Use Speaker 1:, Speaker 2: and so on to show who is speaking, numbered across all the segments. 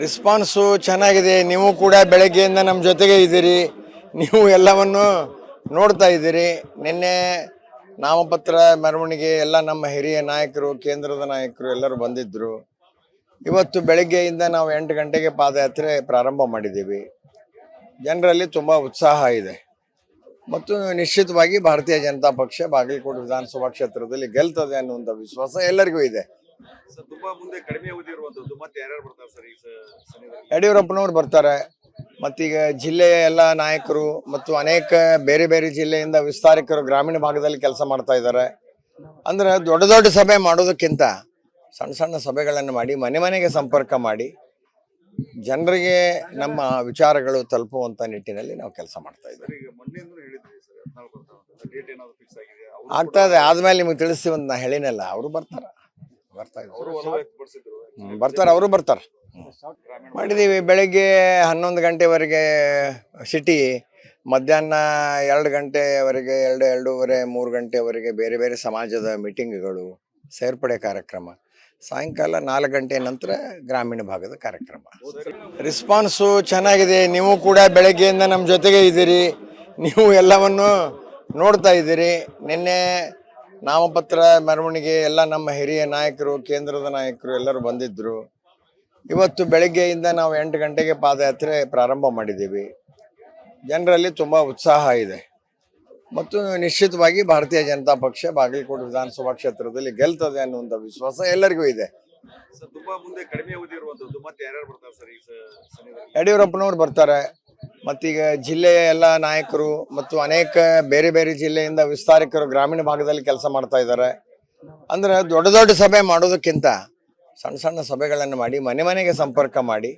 Speaker 1: Response ಚೆನ್ನಾಗಿದೆ. ನೀವು ಕೂಡ ಬೆಳಗ್ಗೆಯಿಂದ ನಮ್ಮ ಜೊತೆಗೆ ಇದ್ದೀರಿ. ನೀವು ಎಲ್ಲವನ್ನು ನೋಡ್ತಾ ಇದ್ದೀರಿ. ನಿನ್ನೆ ನಾಮಪತ್ರ ಮೆರವಣಿಗೆ ಎಲ್ಲ ನಮ್ಮ ಹಿರಿಯ ನಾಯಕರು, ಕೇಂದ್ರದ ನಾಯಕರು ಎಲ್ಲರೂ ಬಂದಿದ್ದರು. ಇವತ್ತು ಬೆಳಗ್ಗೆಯಿಂದ ನಾವು 8 ಗಂಟೆಗೆ ಪಾದಯಾತ್ರೆ ಪ್ರಾರಂಭ ಮಾಡಿದ್ದೀವಿ. ಜನರಲ್ಲಿ ತುಂಬ ಉತ್ಸಾಹ ಇದೆ ಮತ್ತು ನಿಶ್ಚಿತವಾಗಿ ಭಾರತೀಯ ಜನತಾ ಪಕ್ಷ ಬಾಗಲಕೋಟೆ ವಿಧಾನಸಭಾ ಕ್ಷೇತ್ರದಲ್ಲಿ ಗೆಲ್ತದೆ ಅನ್ನುವಂಥ ವಿಶ್ವಾಸ ಎಲ್ಲರಿಗೂ ಇದೆ.
Speaker 2: ತುಂಬಾ ಮುಂದೆ ಕಡಿಮೆ ಅವಧಿ ಇರುವಂತದ್ದು ಮತ್ತೆ ಯಾರ್ಯಾರು ಬರ್ತಾರೆ ಸರ್ ಈ ಸಮಯದಲ್ಲಿ?
Speaker 1: ಯಡಿಯೂರಪ್ಪನವ್ರು ಬರ್ತಾರೆ. ಮತ್ತೀಗ ಜಿಲ್ಲೆಯ ಎಲ್ಲ ನಾಯಕರು ಮತ್ತು ಅನೇಕ ಬೇರೆ ಬೇರೆ ಜಿಲ್ಲೆಯಿಂದ ವಿಸ್ತಾರಕರು ಗ್ರಾಮೀಣ ಭಾಗದಲ್ಲಿ ಕೆಲಸ ಮಾಡ್ತಾ ಇದ್ದಾರೆ. ಅಂದ್ರೆ ದೊಡ್ಡ ದೊಡ್ಡ ಸಭೆ ಮಾಡೋದಕ್ಕಿಂತ ಸಣ್ಣ ಸಣ್ಣ ಸಭೆಗಳನ್ನು ಮಾಡಿ ಮನೆ ಮನೆಗೆ ಸಂಪರ್ಕ ಮಾಡಿ ಜನರಿಗೆ ನಮ್ಮ ವಿಚಾರಗಳು ತಲುಪುವಂತ ನಿಟ್ಟಿನಲ್ಲಿ ನಾವು ಕೆಲಸ ಮಾಡ್ತಾ ಇದ್ದೀವಿ.
Speaker 2: ಈಗ ಮೊನ್ನೆಯಿಂದ ಹೇಳಿದ್ರಿ ಸರ್ 14 ಬರ್ತಾವಂತ ಡೇಟ್ ಏನಾದ್ರು ಫಿಕ್ಸ್ ಆಗಿದೆ?
Speaker 1: ಆಗ್ತಾ ಇದೆ. ಆದ್ಮೇಲೆ ನಿಮಗೆ ತಿಳಿಸ್ತೀವಿ ಅಂತ ನಾ ಹೇಳಿನಲ್ಲ. ಅವರು ಬರ್ತಾರೆ.
Speaker 2: ಅವರು ಒಲವು ವ್ಯಕ್ತಪಡಿಸಿದ್ರು.
Speaker 1: ಬರ್ತಾರೆ. ಅವರು ಬರ್ತಾರೆ. ಮಾಡಿದ್ದೀವಿ. ಬೆಳಗ್ಗೆ 11 ಗಂಟೆವರೆಗೆ ಸಿಟಿ, ಮಧ್ಯಾಹ್ನ 2 ಗಂಟೆವರೆಗೆ 2-2:30, 3 ಗಂಟೆವರೆಗೆ ಬೇರೆ ಬೇರೆ ಸಮಾಜದ ಮೀಟಿಂಗ್ಗಳು, ಸೇರ್ಪಡೆ ಕಾರ್ಯಕ್ರಮ, ಸಾಯಂಕಾಲ 4 ಗಂಟೆ ನಂತರ ಗ್ರಾಮೀಣ ಭಾಗದ ಕಾರ್ಯಕ್ರಮ. ರೆಸ್ಪಾನ್ಸು ಚೆನ್ನಾಗಿದೆ. ನೀವು ಕೂಡ ಬೆಳಗ್ಗೆಯಿಂದ ನಮ್ಮ ಜೊತೆಗೆ ಇದ್ದೀರಿ. ನೀವು ಎಲ್ಲವನ್ನು ನೋಡ್ತಾ ಇದ್ದೀರಿ. ನಿನ್ನೆ ನಾಮಪತ್ರ ಮೆರವಣಿಗೆ ಎಲ್ಲ ನಮ್ಮ ಹಿರಿಯ ನಾಯಕರು, ಕೇಂದ್ರದ ನಾಯಕರು ಎಲ್ಲರೂ ಬಂದಿದ್ದರು. ಇವತ್ತು ಬೆಳಗ್ಗೆಯಿಂದ ನಾವು 8 ಗಂಟೆಗೆ ಪಾದಯಾತ್ರೆ ಪ್ರಾರಂಭ ಮಾಡಿದ್ದೀವಿ. ಜನರಲ್ಲಿ ತುಂಬ ಉತ್ಸಾಹ ಇದೆ ಮತ್ತು ನಿಶ್ಚಿತವಾಗಿ ಭಾರತೀಯ ಜನತಾ ಪಕ್ಷ ಬಾಗಲಕೋಟೆ ವಿಧಾನಸಭಾ ಕ್ಷೇತ್ರದಲ್ಲಿ ಗೆಲ್ತದೆ ಅನ್ನುವಂಥ ವಿಶ್ವಾಸ ಎಲ್ಲರಿಗೂ ಇದೆ.
Speaker 2: ತುಂಬಾ ಮುಂದೆ ಕಡಿಮೆ ಅವಧಿ ಇರುವಂತದ್ದು ಮತ್ತೆ ಯಾರ್ಯಾರು ಬರ್ತಾರೆ ಸರ್ ಈ ಸಮಯದಲ್ಲಿ?
Speaker 1: ಯಡಿಯೂರಪ್ಪನವ್ರು ಬರ್ತಾರೆ. ಮತ್ತೀಗ ಜಿಲ್ಲೆಯ ಎಲ್ಲ ನಾಯಕರು ಮತ್ತು ಅನೇಕ ಬೇರೆ ಬೇರೆ ಜಿಲ್ಲೆಯಿಂದ ವಿಸ್ತಾರಕರು ಗ್ರಾಮೀಣ ಭಾಗದಲ್ಲಿ ಕೆಲಸ ಮಾಡ್ತಾ ಇದ್ದಾರೆ. ಅಂದ್ರೆ ದೊಡ್ಡ ದೊಡ್ಡ ಸಭೆ ಮಾಡೋದಕ್ಕಿಂತ ಸಣ್ಣ ಸಣ್ಣ ಸಭೆಗಳನ್ನು ಮಾಡಿ ಮನೆ ಮನೆಗೆ ಸಂಪರ್ಕ ಮಾಡಿ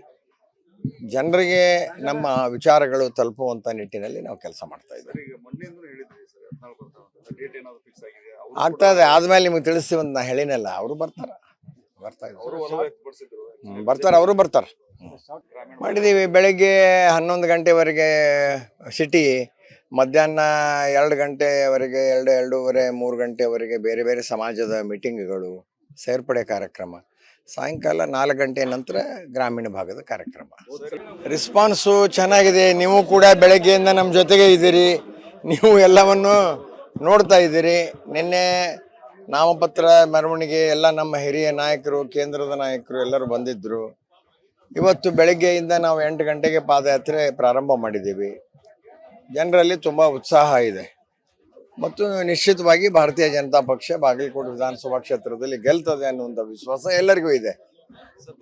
Speaker 1: ಜನರಿಗೆ ನಮ್ಮ ವಿಚಾರಗಳು ತಲುಪುವಂತ ನಿಟ್ಟಿನಲ್ಲಿ ನಾವು ಕೆಲಸ ಮಾಡ್ತಾ ಇದ್ದೀವಿ.
Speaker 2: ಈಗ ಮೊನ್ನೆಯಿಂದ ಹೇಳಿದ್ರಿ ಸರ್ 14 ಬರ್ತಾವಂತ ಡೇಟ್ ಏನಾದ್ರು ಫಿಕ್ಸ್ ಆಗಿದೆ?
Speaker 1: ಆಗ್ತಾ ಇದೆ. ಆದ್ಮೇಲೆ ನಿಮಗೆ ತಿಳಿಸ್ತೀವಿ ಅಂತ ನಾ ಹೇಳಿನಲ್ಲ. ಅವರು ಬರ್ತಾರೆ.
Speaker 2: ಅವರು ಒಲವು ವ್ಯಕ್ತಪಡಿಸಿದ್ರು.
Speaker 1: ಬರ್ತಾರೆ. ಅವರು ಬರ್ತಾರೆ. ಮಾಡಿದ್ದೀವಿ. ಬೆಳಗ್ಗೆ 11 ಗಂಟೆವರೆಗೆ ಸಿಟಿ, ಮಧ್ಯಾಹ್ನ 2 ಗಂಟೆವರೆಗೆ 2-2:30, 3 ಗಂಟೆವರೆಗೆ ಬೇರೆ ಬೇರೆ ಸಮಾಜದ ಮೀಟಿಂಗ್ಗಳು, ಸೇರ್ಪಡೆ ಕಾರ್ಯಕ್ರಮ, ಸಾಯಂಕಾಲ 4 ಗಂಟೆ ನಂತರ ಗ್ರಾಮೀಣ ಭಾಗದ ಕಾರ್ಯಕ್ರಮ. ರೆಸ್ಪಾನ್ಸು ಚೆನ್ನಾಗಿದೆ. ನೀವು ಕೂಡ ಬೆಳಗ್ಗೆಯಿಂದ ನಮ್ಮ ಜೊತೆಗೆ ಇದ್ದೀರಿ. ನೀವು ಎಲ್ಲವನ್ನು ನೋಡ್ತಾ ಇದ್ದೀರಿ. ನಿನ್ನೆ ನಾಮಪತ್ರ ಮೆರವಣಿಗೆ ಎಲ್ಲ ನಮ್ಮ ಹಿರಿಯ ನಾಯಕರು, ಕೇಂದ್ರದ ನಾಯಕರು ಎಲ್ಲರೂ ಬಂದಿದ್ದರು. ಇವತ್ತು ಬೆಳಗ್ಗೆಯಿಂದ ನಾವು 8 ಗಂಟೆಗೆ ಪಾದಯಾತ್ರೆ ಪ್ರಾರಂಭ ಮಾಡಿದ್ದೀವಿ. ಜನರಲ್ಲಿ ತುಂಬ ಉತ್ಸಾಹ ಇದೆ ಮತ್ತು ನಿಶ್ಚಿತವಾಗಿ ಭಾರತೀಯ ಜನತಾ ಪಕ್ಷ ಬಾಗಲಕೋಟೆ ವಿಧಾನಸಭಾ ಕ್ಷೇತ್ರದಲ್ಲಿ ಗೆಲ್ತದೆ ಅನ್ನುವಂಥ ವಿಶ್ವಾಸ ಎಲ್ಲರಿಗೂ ಇದೆ.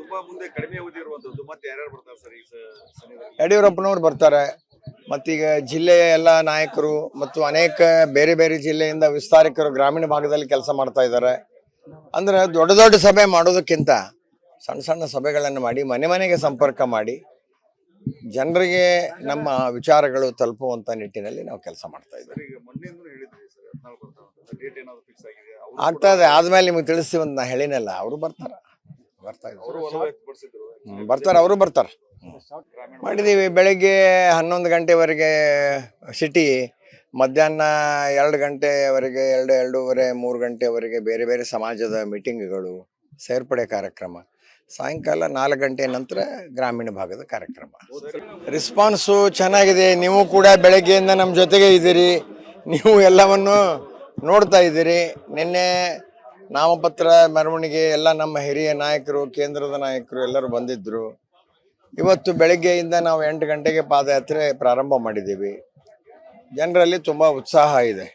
Speaker 2: ತುಂಬಾ ಮುಂದೆ ಕಡಿಮೆ ಅವಧಿ ಇರುವಂತದ್ದು ಮತ್ತೆ ಯಾರ್ಯಾರು ಬರ್ತಾರೆ ಸರ್ ಈ ಸಮಯದಲ್ಲಿ?
Speaker 1: ಯಡಿಯೂರಪ್ಪನವ್ರು ಬರ್ತಾರೆ. ಮತ್ತೀಗ ಜಿಲ್ಲೆಯ ಎಲ್ಲ ನಾಯಕರು ಮತ್ತು ಅನೇಕ ಬೇರೆ ಬೇರೆ ಜಿಲ್ಲೆಯಿಂದ ವಿಸ್ತಾರಕರು ಗ್ರಾಮೀಣ ಭಾಗದಲ್ಲಿ ಕೆಲಸ ಮಾಡ್ತಾ ಇದ್ದಾರೆ. ಅಂದ್ರೆ ದೊಡ್ಡ ದೊಡ್ಡ ಸಭೆ ಮಾಡೋದಕ್ಕಿಂತ ಸಣ್ಣ ಸಣ್ಣ ಸಭೆಗಳನ್ನು ಮಾಡಿ ಮನೆ ಮನೆಗೆ ಸಂಪರ್ಕ ಮಾಡಿ ಜನರಿಗೆ ನಮ್ಮ ವಿಚಾರಗಳು ತಲುಪುವಂತ ನಿಟ್ಟಿನಲ್ಲಿ ನಾವು ಕೆಲಸ ಮಾಡ್ತಾ ಇದ್ದೀವಿ.
Speaker 2: ಈಗ ಮೊನ್ನೆಯಿಂದ ಹೇಳಿದ್ರಿ ಸರ್ 14 ಬರ್ತಾವಂತ ಡೇಟ್ ಏನಾದ್ರು ಫಿಕ್ಸ್ ಆಗಿದೆ?
Speaker 1: ಆಗ್ತಾ ಇದೆ. ಆದ್ಮೇಲೆ ನಿಮಗೆ ತಿಳಿಸ್ತೀವಿ ಅಂತ ನಾ ಹೇಳಿನಲ್ಲ. ಅವರು ಬರ್ತಾರೆ.
Speaker 2: ಅವರು ಒಲವು ವ್ಯಕ್ತಪಡಿಸಿದ್ರು.
Speaker 1: ಬರ್ತಾರೆ. ಅವರು ಬರ್ತಾರೆ. ಮಾಡಿದ್ದೀವಿ. ಬೆಳಗ್ಗೆ 11 ಗಂಟೆವರೆಗೆ ಸಿಟಿ, ಮಧ್ಯಾಹ್ನ 2 ಗಂಟೆವರೆಗೆ 2-2:30, 3 ಗಂಟೆವರೆಗೆ ಬೇರೆ ಬೇರೆ ಸಮಾಜದ ಮೀಟಿಂಗ್ಗಳು, ಸೇರ್ಪಡೆ ಕಾರ್ಯಕ್ರಮ, ಸಾಯಂಕಾಲ 4 ಗಂಟೆ ನಂತರ ಗ್ರಾಮೀಣ ಭಾಗದ ಕಾರ್ಯಕ್ರಮ. ರೆಸ್ಪಾನ್ಸು ಚೆನ್ನಾಗಿದೆ. ನೀವು ಕೂಡ ಬೆಳಗ್ಗೆಯಿಂದ ನಮ್ಮ ಜೊತೆಗೆ ಇದ್ದೀರಿ. ನೀವು ಎಲ್ಲವನ್ನು ನೋಡ್ತಾ ಇದ್ದೀರಿ. ನಿನ್ನೆ ನಾಮಪತ್ರ ಮೆರವಣಿಗೆ ಎಲ್ಲ ನಮ್ಮ ಹಿರಿಯ ನಾಯಕರು, ಕೇಂದ್ರದ ನಾಯಕರು ಎಲ್ಲರೂ ಬಂದಿದ್ದರು. ಇವತ್ತು ಬೆಳಗ್ಗೆಯಿಂದ ನಾವು 8 ಗಂಟೆಗೆ ಪಾದಯಾತ್ರೆ ಪ್ರಾರಂಭ ಮಾಡಿದ್ದೀವಿ. ಜನರಲ್ಲಿ ತುಂಬ ಉತ್ಸಾಹ ಇದೆ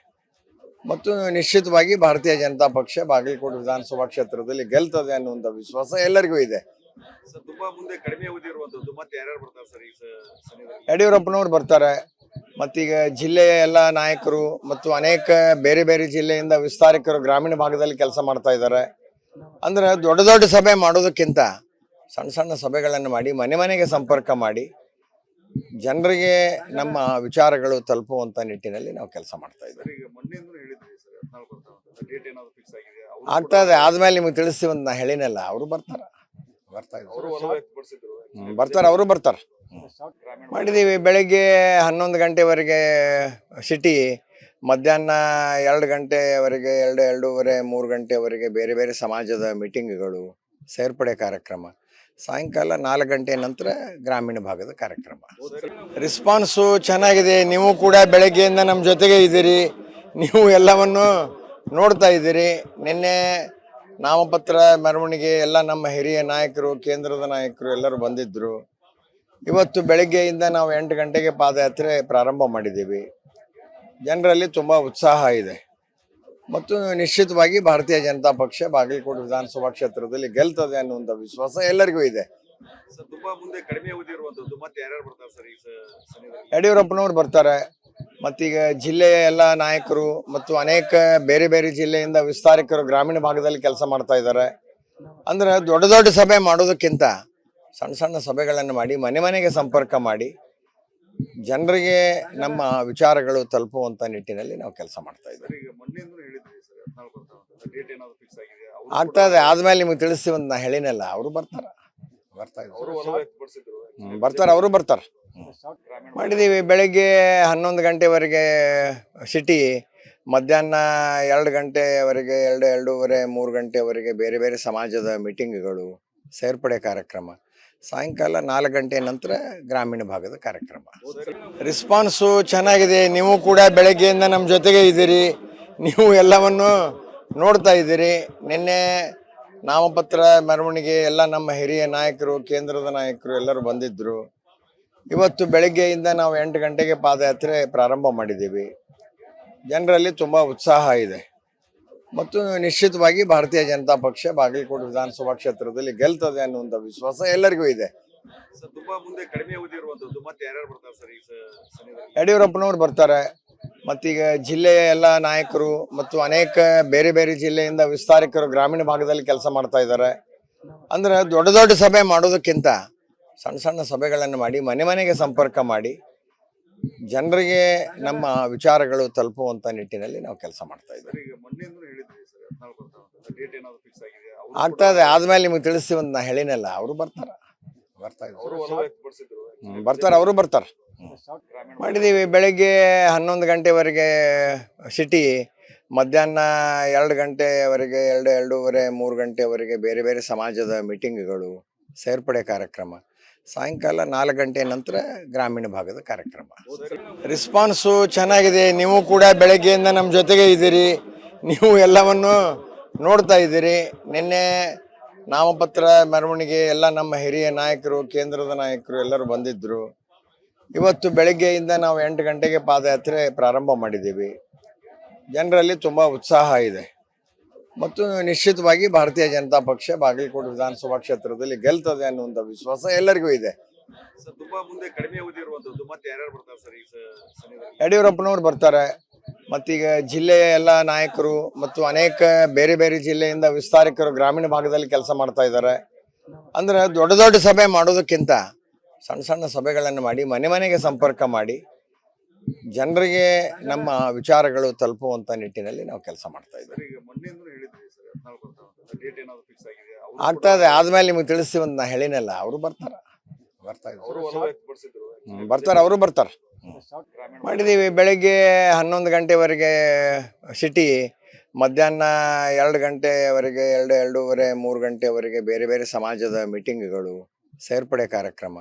Speaker 1: ಮತ್ತು ನಿಶ್ಚಿತವಾಗಿ ಭಾರತೀಯ ಜನತಾ ಪಕ್ಷ ಬಾಗಲಕೋಟೆ ವಿಧಾನಸಭಾ ಕ್ಷೇತ್ರದಲ್ಲಿ ಗೆಲ್ತದೆ ಅನ್ನುವಂಥ ವಿಶ್ವಾಸ ಎಲ್ಲರಿಗೂ ಇದೆ.
Speaker 2: ತುಂಬಾ ಮುಂದೆ ಕಡಿಮೆ ಅವಧಿ ಇರುವಂತದ್ದು ಮತ್ತೆ ಯಾರ್ಯಾರು ಬರ್ತಾರೆ ಸರ್ ಈ ಸಮಯದಲ್ಲಿ?
Speaker 1: ಯಡಿಯೂರಪ್ಪನವ್ರು ಬರ್ತಾರೆ. ಮತ್ತೀಗ ಜಿಲ್ಲೆಯ ಎಲ್ಲ ನಾಯಕರು ಮತ್ತು ಅನೇಕ ಬೇರೆ ಬೇರೆ ಜಿಲ್ಲೆಯಿಂದ ವಿಸ್ತಾರಕರು ಗ್ರಾಮೀಣ ಭಾಗದಲ್ಲಿ ಕೆಲಸ ಮಾಡ್ತಾ ಇದ್ದಾರೆ. ಅಂದ್ರೆ ದೊಡ್ಡ ದೊಡ್ಡ ಸಭೆ ಮಾಡೋದಕ್ಕಿಂತ ಸಣ್ಣ ಸಣ್ಣ ಸಭೆಗಳನ್ನು ಮಾಡಿ ಮನೆ ಮನೆಗೆ ಸಂಪರ್ಕ ಮಾಡಿ ಜನರಿಗೆ ನಮ್ಮ ವಿಚಾರಗಳು ತಲುಪುವಂತ ನಿಟ್ಟಿನಲ್ಲಿ ನಾವು ಕೆಲಸ ಮಾಡ್ತಾ ಇದ್ದೀವಿ.
Speaker 2: ಈಗ ಮೊನ್ನೆಯಿಂದ ಹೇಳಿದ್ರಿ ಸರ್ 14 ಬರ್ತಾವಂತ ಡೇಟ್ ಏನಾದ್ರು ಫಿಕ್ಸ್ ಆಗಿದೆ?
Speaker 1: ಆಗ್ತಾ ಇದೆ. ಆದ್ಮೇಲೆ ನಿಮಗೆ ತಿಳಿಸ್ತೀವಿ ಅಂತ ನಾ ಹೇಳಿನಲ್ಲ. ಅವರು ಬರ್ತಾರೆ.
Speaker 2: ಅವರು ಒಲವು ವ್ಯಕ್ತಪಡಿಸಿದ್ರು.
Speaker 1: ಬರ್ತಾರೆ. ಅವರು ಬರ್ತಾರೆ. ಮಾಡಿದ್ದೀವಿ. ಬೆಳಗ್ಗೆ 11 ಗಂಟೆವರೆಗೆ ಸಿಟಿ, ಮಧ್ಯಾಹ್ನ 2 ಗಂಟೆವರೆಗೆ 2-2:30, 3 ಗಂಟೆವರೆಗೆ ಬೇರೆ ಬೇರೆ ಸಮಾಜದ ಮೀಟಿಂಗ್ಗಳು, ಸೇರ್ಪಡೆ ಕಾರ್ಯಕ್ರಮ, ಸಾಯಂಕಾಲ 4 ಗಂಟೆ ನಂತರ ಗ್ರಾಮೀಣ ಭಾಗದ ಕಾರ್ಯಕ್ರಮ. ರೆಸ್ಪಾನ್ಸು ಚೆನ್ನಾಗಿದೆ. ನೀವು ಕೂಡ ಬೆಳಗ್ಗೆಯಿಂದ ನಮ್ಮ ಜೊತೆಗೆ ಇದ್ದೀರಿ. ನೀವು ಎಲ್ಲವನ್ನು ನೋಡ್ತಾ ಇದ್ದೀರಿ. ನಿನ್ನೆ ನಾಮಪತ್ರ ಮೆರವಣಿಗೆ ಎಲ್ಲ ನಮ್ಮ ಹಿರಿಯ ನಾಯಕರು, ಕೇಂದ್ರದ ನಾಯಕರು ಎಲ್ಲರೂ ಬಂದಿದ್ದರು. ಇವತ್ತು ಬೆಳಗ್ಗೆಯಿಂದ ನಾವು 8 ಗಂಟೆಗೆ ಪಾದಯಾತ್ರೆ ಪ್ರಾರಂಭ ಮಾಡಿದ್ದೀವಿ. ಜನರಲ್ಲಿ ತುಂಬ ಉತ್ಸಾಹ ಇದೆ ಮತ್ತು ನಿಶ್ಚಿತವಾಗಿ ಭಾರತೀಯ ಜನತಾ ಪಕ್ಷ ಬಾಗಲಕೋಟೆ ವಿಧಾನಸಭಾ ಕ್ಷೇತ್ರದಲ್ಲಿ ಗೆಲ್ತದೆ ಅನ್ನುವಂಥ ವಿಶ್ವಾಸ ಎಲ್ಲರಿಗೂ ಇದೆ.
Speaker 2: ಸರ್ ತುಂಬಾ ಮುಂದೆ ಕಡಿಮೆ ಅವಧಿ ಇರುವಂತದ್ದು ಮತ್ತೆ ಯಾರ್ಯಾರು ಬರ್ತಾರೆ ಸರ್ ಈ ಸಮಯದಲ್ಲಿ?
Speaker 1: ಯಡಿಯೂರಪ್ಪನವ್ರು ಬರ್ತಾರೆ. ಮತ್ತೀಗ ಜಿಲ್ಲೆಯ ಎಲ್ಲ ನಾಯಕರು ಮತ್ತು ಅನೇಕ ಬೇರೆ ಬೇರೆ ಜಿಲ್ಲೆಯಿಂದ ವಿಸ್ತಾರಕರು ಗ್ರಾಮೀಣ ಭಾಗದಲ್ಲಿ ಕೆಲಸ ಮಾಡ್ತಾ ಇದ್ದಾರೆ. ಅಂದ್ರೆ ದೊಡ್ಡ ದೊಡ್ಡ ಸಭೆ ಮಾಡೋದಕ್ಕಿಂತ ಸಣ್ಣ ಸಣ್ಣ ಸಭೆಗಳನ್ನು ಮಾಡಿ ಮನೆ ಮನೆಗೆ ಸಂಪರ್ಕ ಮಾಡಿ ಜನರಿಗೆ ನಮ್ಮ ವಿಚಾರಗಳು ತಲುಪುವಂಥ ನಿಟ್ಟಿನಲ್ಲಿ ನಾವು ಕೆಲಸ ಮಾಡ್ತಾ ಇದ್ದೀವಿ.
Speaker 2: ಸರ್ ಈಗ ಮೊನ್ನೆಯಿಂದ ಹೇಳಿದ್ರಿ ಸರ್ 14 ಬರ್ತಾವಂತ ಡೇಟ್ ಏನಾದ್ರು ಫಿಕ್ಸ್ ಆಗಿದೆ?
Speaker 1: ಆಗ್ತಾ ಇದೆ. ಆದ್ಮೇಲೆ ನಿಮಗೆ ತಿಳಿಸ್ತೀವಿ ಅಂತ ನಾ ಹೇಳಿನಲ್ಲ. ಅವರು ಬರ್ತಾರೆ, ಬರ್ತಾ ಇದ್ದಾರೆ.
Speaker 2: ಅವರು ಒಲವು ವ್ಯಕ್ತಪಡಿಸಿದ್ರು.
Speaker 1: ಬರ್ತಾರೆ, ಅವರು ಬರ್ತಾರೆ.
Speaker 2: ಗ್ರಾಮೀಣ
Speaker 1: ಮಾಡಿದ್ದೀವಿ. ಬೆಳಗ್ಗೆ 11 ಗಂಟೆವರೆಗೆ ಸಿಟಿ, ಮಧ್ಯಾಹ್ನ 2 ಗಂಟೆವರೆಗೆ 2-2:30, 3 ಗಂಟೆವರೆಗೆ ಬೇರೆ ಬೇರೆ ಸಮಾಜದ ಮೀಟಿಂಗ್ಗಳು, ಸೇರ್ಪಡೆ ಕಾರ್ಯಕ್ರಮ. ಸಾಯಂಕಾಲ 4 ಗಂಟೆ ನಂತರ ಗ್ರಾಮೀಣ ಭಾಗದ ಕಾರ್ಯಕ್ರಮ. ರೆಸ್ಪಾನ್ಸು ಚೆನ್ನಾಗಿದೆ. ನೀವು ಕೂಡ ಬೆಳಗ್ಗೆಯಿಂದ ನಮ್ಮ ಜೊತೆಗೆ ಇದ್ದೀರಿ. ನೀವು ಎಲ್ಲವನ್ನು ನೋಡ್ತಾ ಇದ್ದೀರಿ. ನಿನ್ನೆ ನಾಮಪತ್ರ ಮೆರವಣಿಗೆ ಎಲ್ಲ ನಮ್ಮ ಹಿರಿಯ ನಾಯಕರು, ಕೇಂದ್ರದ ನಾಯಕರು ಎಲ್ಲರೂ ಬಂದಿದ್ದರು. ಇವತ್ತು ಬೆಳಗ್ಗೆಯಿಂದ ನಾವು 8 ಗಂಟೆಗೆ ಪಾದಯಾತ್ರೆ ಪ್ರಾರಂಭ ಮಾಡಿದ್ದೀವಿ. ಜನರಲ್ಲಿ ತುಂಬ ಉತ್ಸಾಹ ಇದೆ ಮತ್ತು ನಿಶ್ಚಿತವಾಗಿ ಭಾರತೀಯ ಜನತಾ ಪಕ್ಷ ಬಾಗಲಕೋಟೆ ವಿಧಾನಸಭಾ ಕ್ಷೇತ್ರದಲ್ಲಿ ಗೆಲ್ತದೆ ಅನ್ನುವಂಥ ವಿಶ್ವಾಸ ಎಲ್ಲರಿಗೂ ಇದೆ.
Speaker 2: ಸರ್ ತುಂಬಾ ಮುಂದೆ ಕಡಿಮೆ ಅವಧಿ ಇರುವಂತದ್ದು ಮತ್ತೆ ಯಾರ್ಯಾರು ಬರ್ತಾರೆ ಸರ್ ಈ ಸಮಯದಲ್ಲಿ?
Speaker 1: ಯಡಿಯೂರಪ್ಪನವ್ರು ಬರ್ತಾರೆ. ಮತ್ತೀಗ ಜಿಲ್ಲೆಯ ಎಲ್ಲ ನಾಯಕರು ಮತ್ತು ಅನೇಕ ಬೇರೆ ಬೇರೆ ಜಿಲ್ಲೆಯಿಂದ ವಿಸ್ತಾರಕರು ಗ್ರಾಮೀಣ ಭಾಗದಲ್ಲಿ ಕೆಲಸ ಮಾಡ್ತಾ ಇದ್ದಾರೆ. ಅಂದ್ರೆ ದೊಡ್ಡ ದೊಡ್ಡ ಸಭೆ ಮಾಡೋದಕ್ಕಿಂತ ಸಣ್ಣ ಸಣ್ಣ ಸಭೆಗಳನ್ನು ಮಾಡಿ ಮನೆ ಮನೆಗೆ ಸಂಪರ್ಕ ಮಾಡಿ ಜನರಿಗೆ ನಮ್ಮ ವಿಚಾರಗಳು ತಲುಪುವಂಥ ನಿಟ್ಟಿನಲ್ಲಿ ನಾವು ಕೆಲಸ ಮಾಡ್ತಾ ಇದ್ದೀವಿ.
Speaker 2: ಸರ್ ಈಗ ಮೊನ್ನೆಯಿಂದ ಹೇಳಿದ್ರಿ ಸರ್ 14 ಬರ್ತಾವಂತ ಡೇಟ್ ಏನಾದ್ರು ಫಿಕ್ಸ್ ಆಗಿದೆ?
Speaker 1: ಆಗ್ತಾ ಇದೆ. ಆದ್ಮೇಲೆ ನಿಮಗೆ ತಿಳಿಸ್ತೀವಿ ಅಂತ ನಾ ಹೇಳಿನಲ್ಲ. ಅವರು ಬರ್ತಾರೆ, ಬರ್ತಾ
Speaker 2: ಅವರು
Speaker 1: ಇದ್ದಾರೆ.
Speaker 2: ಒಲವು ವ್ಯಕ್ತಪಡಿಸಿದ್ರು.
Speaker 1: ಬರ್ತಾರೆ, ಅವರು ಬರ್ತಾರೆ.
Speaker 2: ಗ್ರಾಮೀಣ
Speaker 1: ಮಾಡಿದ್ದೀವಿ. ಬೆಳಗ್ಗೆ 11 ಗಂಟೆವರೆಗೆ ಸಿಟಿ, ಮಧ್ಯಾಹ್ನ 2 ಗಂಟೆವರೆಗೆ 2-2:30, 3 ಗಂಟೆವರೆಗೆ ಬೇರೆ ಬೇರೆ ಸಮಾಜದ ಮೀಟಿಂಗ್ಗಳು, ಸೇರ್ಪಡೆ ಕಾರ್ಯಕ್ರಮ. ಸಾಯಂಕಾಲ 4 ಗಂಟೆ ನಂತರ ಗ್ರಾಮೀಣ ಭಾಗದ ಕಾರ್ಯಕ್ರಮ. ರೆಸ್ಪಾನ್ಸು ಚೆನ್ನಾಗಿದೆ. ನೀವು ಕೂಡ ಬೆಳಗ್ಗೆಯಿಂದ ನಮ್ಮ ಜೊತೆಗೆ ಇದ್ದೀರಿ. ನೀವು ಎಲ್ಲವನ್ನು ನೋಡ್ತಾ ಇದ್ದೀರಿ. ನಿನ್ನೆ ನಾಮಪತ್ರ ಮೆರವಣಿಗೆ ಎಲ್ಲ ನಮ್ಮ ಹಿರಿಯ ನಾಯಕರು, ಕೇಂದ್ರದ ನಾಯಕರು ಎಲ್ಲರೂ ಬಂದಿದ್ದರು. ಇವತ್ತು ಬೆಳಗ್ಗೆಯಿಂದ ನಾವು 8 ಗಂಟೆಗೆ ಪಾದಯಾತ್ರೆ ಪ್ರಾರಂಭ ಮಾಡಿದ್ದೀವಿ. ಜನರಲ್ಲಿ ತುಂಬ ಉತ್ಸಾಹ ಇದೆ ಮತ್ತು ನಿಶ್ಚಿತವಾಗಿ ಭಾರತೀಯ ಜನತಾ ಪಕ್ಷ ಬಾಗಲಕೋಟೆ ವಿಧಾನಸಭಾ ಕ್ಷೇತ್ರದಲ್ಲಿ ಗೆಲ್ತದೆ ಅನ್ನುವಂಥ ವಿಶ್ವಾಸ ಎಲ್ಲರಿಗೂ ಇದೆ.
Speaker 2: ಸರ್ ತುಂಬಾ ಮುಂದೆ ಕಡಿಮೆ ಅವಧಿ ಇರುವಂತದ್ದು ಮತ್ತೆ ಯಾರ್ಯಾರು ಬರ್ತಾರೆ ಸರ್ ಈ ಸಮಯದಲ್ಲಿ?
Speaker 1: ಯಡಿಯೂರಪ್ಪನವ್ರು ಬರ್ತಾರೆ. ಮತ್ತೀಗ ಜಿಲ್ಲೆಯ ಎಲ್ಲ ನಾಯಕರು ಮತ್ತು ಅನೇಕ ಬೇರೆ ಬೇರೆ ಜಿಲ್ಲೆಯಿಂದ ವಿಸ್ತಾರಕರು ಗ್ರಾಮೀಣ ಭಾಗದಲ್ಲಿ ಕೆಲಸ ಮಾಡ್ತಾ ಇದ್ದಾರೆ. ಅಂದ್ರೆ ದೊಡ್ಡ ದೊಡ್ಡ ಸಭೆ ಮಾಡೋದಕ್ಕಿಂತ ಸಣ್ಣ ಸಣ್ಣ ಸಭೆಗಳನ್ನು ಮಾಡಿ ಮನೆ ಮನೆಗೆ ಸಂಪರ್ಕ ಮಾಡಿ ಜನರಿಗೆ ನಮ್ಮ ವಿಚಾರಗಳು ತಲುಪುವಂಥ ನಿಟ್ಟಿನಲ್ಲಿ ನಾವು ಕೆಲಸ ಮಾಡ್ತಾ ಇದ್ದೀವಿ.
Speaker 2: ಸರ್ ಈಗ ಮೊನ್ನೆಯಿಂದ ಹೇಳಿದ್ರಿ ಸರ್ 14 ಬರ್ತಾವಂತ ಡೇಟ್ ಏನಾದ್ರು ಫಿಕ್ಸ್ ಆಗಿದೆ?
Speaker 1: ಆಗ್ತಾ ಇದೆ. ಆದ್ಮೇಲೆ ನಿಮಗೆ ತಿಳಿಸ್ತೀವಿ ಅಂತ ನಾ ಹೇಳಿನಲ್ಲ. ಅವರು ಬರ್ತಾರೆ, ಬರ್ತಾ
Speaker 2: ಅವರು
Speaker 1: ಇದ್ದಾರೆ.
Speaker 2: ಒಲವು ವ್ಯಕ್ತಪಡಿಸಿದ್ರು.
Speaker 1: ಬರ್ತಾರೆ, ಅವರು ಬರ್ತಾರೆ.
Speaker 2: ಗ್ರಾಮೀಣ
Speaker 1: ಮಾಡಿದ್ದೀವಿ. ಬೆಳಗ್ಗೆ 11 ಗಂಟೆವರೆಗೆ ಸಿಟಿ, ಮಧ್ಯಾಹ್ನ 2 ಗಂಟೆವರೆಗೆ 2-2:30, 3 ಗಂಟೆವರೆಗೆ ಬೇರೆ ಬೇರೆ ಸಮಾಜದ ಮೀಟಿಂಗ್ಗಳು, ಸೇರ್ಪಡೆ ಕಾರ್ಯಕ್ರಮ.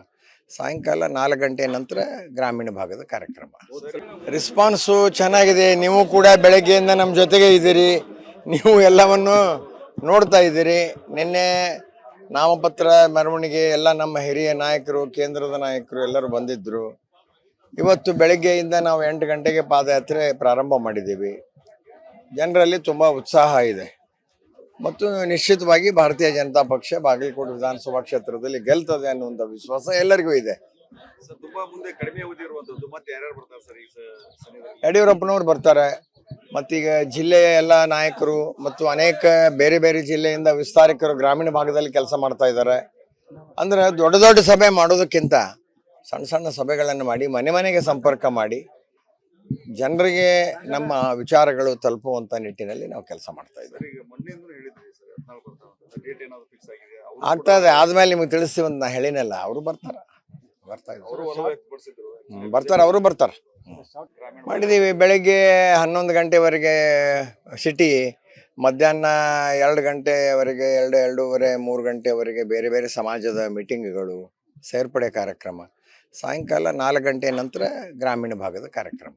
Speaker 1: ಸಾಯಂಕಾಲ 4 ಗಂಟೆ ನಂತರ ಗ್ರಾಮೀಣ ಭಾಗದ ಕಾರ್ಯಕ್ರಮ. ರೆಸ್ಪಾನ್ಸು ಚೆನ್ನಾಗಿದೆ. ನೀವು ಕೂಡ ಬೆಳಗ್ಗೆಯಿಂದ ನಮ್ಮ ಜೊತೆಗೆ ಇದ್ದೀರಿ. ನೀವು ಎಲ್ಲವನ್ನು ನೋಡ್ತಾ ಇದ್ದೀರಿ. ನಿನ್ನೆ ನಾಮಪತ್ರ ಮೆರವಣಿಗೆ ಎಲ್ಲ ನಮ್ಮ ಹಿರಿಯ ನಾಯಕರು, ಕೇಂದ್ರದ ನಾಯಕರು ಎಲ್ಲರೂ ಬಂದಿದ್ದರು. ಇವತ್ತು ಬೆಳಗ್ಗೆಯಿಂದ ನಾವು 8 ಗಂಟೆಗೆ ಪಾದಯಾತ್ರೆ ಪ್ರಾರಂಭ ಮಾಡಿದ್ದೀವಿ. ಜನರಲ್ಲಿ ತುಂಬ ಉತ್ಸಾಹ ಇದೆ ಮತ್ತು ನಿಶ್ಚಿತವಾಗಿ ಭಾರತೀಯ ಜನತಾ ಪಕ್ಷ ಬಾಗಲಕೋಟೆ ವಿಧಾನಸಭಾ ಕ್ಷೇತ್ರದಲ್ಲಿ ಗೆಲ್ತದೆ ಅನ್ನುವಂಥ ವಿಶ್ವಾಸ ಎಲ್ಲರಿಗೂ ಇದೆ.
Speaker 2: ಸರ್ ತುಂಬಾ ಮುಂದೆ ಕಡಿಮೆ ಅವಧಿ ಇರುವಂತದ್ದು ಮತ್ತೆ ಯಾರ್ಯಾರು ಬರ್ತಾರೆ ಸರ್ ಈ ಸಮಯದಲ್ಲಿ?
Speaker 1: ಯಡಿಯೂರಪ್ಪನವ್ರು ಬರ್ತಾರೆ. ಮತ್ತೀಗ ಜಿಲ್ಲೆಯ ಎಲ್ಲ ನಾಯಕರು ಮತ್ತು ಅನೇಕ ಬೇರೆ ಬೇರೆ ಜಿಲ್ಲೆಯಿಂದ ವಿಸ್ತಾರಕರು ಗ್ರಾಮೀಣ ಭಾಗದಲ್ಲಿ ಕೆಲಸ ಮಾಡ್ತಾ ಇದ್ದಾರೆ. ಅಂದ್ರೆ ದೊಡ್ಡ ದೊಡ್ಡ ಸಭೆ ಮಾಡೋದಕ್ಕಿಂತ ಸಣ್ಣ ಸಣ್ಣ ಸಭೆಗಳನ್ನು ಮಾಡಿ ಮನೆ ಮನೆಗೆ ಸಂಪರ್ಕ ಮಾಡಿ ಜನರಿಗೆ ನಮ್ಮ ವಿಚಾರಗಳು ತಲುಪುವಂಥ ನಿಟ್ಟಿನಲ್ಲಿ ನಾವು ಕೆಲಸ ಮಾಡ್ತಾ ಇದ್ದೀವಿ.
Speaker 2: ಸರ್ ಈಗ ಮೊನ್ನೆಯಿಂದ ಹೇಳಿದ್ರಿ ಸರ್ 14 ಬರ್ತಾವಂತ ಡೇಟ್ ಏನಾದ್ರು ಫಿಕ್ಸ್ ಆಗಿದೆ?
Speaker 1: ಆಗ್ತಾ ಇದೆ. ಆದ್ಮೇಲೆ ನಿಮಗೆ ತಿಳಿಸ್ತೀವಿ ಅಂತ ನಾ ಹೇಳಿನಲ್ಲ. ಅವರು ಬರ್ತಾರೆ, ಬರ್ತಾ
Speaker 2: ಅವರು
Speaker 1: ಇದ್ದಾರೆ.
Speaker 2: ಒಲವು ವ್ಯಕ್ತಪಡಿಸಿದ್ರು.
Speaker 1: ಬರ್ತಾರೆ, ಅವರು ಬರ್ತಾರೆ.
Speaker 2: ಗ್ರಾಮೀಣ
Speaker 1: ಮಾಡಿದ್ದೀವಿ. ಬೆಳಗ್ಗೆ 11 ಗಂಟೆವರೆಗೆ ಸಿಟಿ, ಮಧ್ಯಾಹ್ನ 2 ಗಂಟೆವರೆಗೆ 2-2:30 3 ಗಂಟೆವರೆಗೆ ಬೇರೆ ಬೇರೆ ಸಮಾಜದ ಮೀಟಿಂಗ್ಗಳು, ಸೇರ್ಪಡೆ ಕಾರ್ಯಕ್ರಮ. ಸಾಯಂಕಾಲ 4 ಗಂಟೆ ನಂತರ ಗ್ರಾಮೀಣ ಭಾಗದ ಕಾರ್ಯಕ್ರಮ.